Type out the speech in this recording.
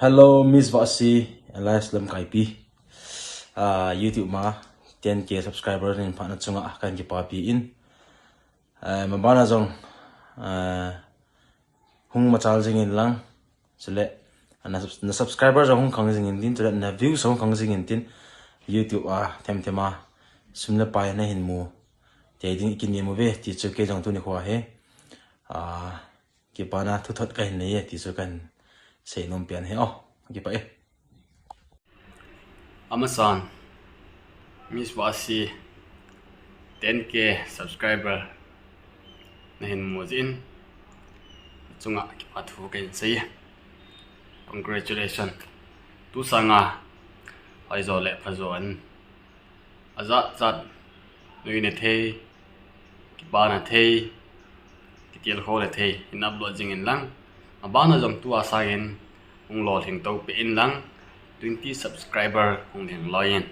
Hello, Miss Vasi, Elias Lam Kaipi. YouTube ma 10k subscriber in pa na chunga kan ki papi in. Mabana jong hung machal jing in lang. Sele na subscriber jong hung khang jing in tin sele na views hung khang jing in tin YouTube them tema sumle pa na hin mu. Te ding kin ni mu ve ti chu ke jong tu ni khwa he. Ki pa na thu thot ka hin ne ti chu kan say nom pian he gitu pak Amazon Miss Vasi 10k subscriber nahin muzin chunga kipathu kain say congratulations tu sanga aizo le phazon azat zat nui ne the kibana the kitiel khole the in upload jing in lang abana jong tu asagen ung lol hing to pe in lang 20 subscriber ung hing loyen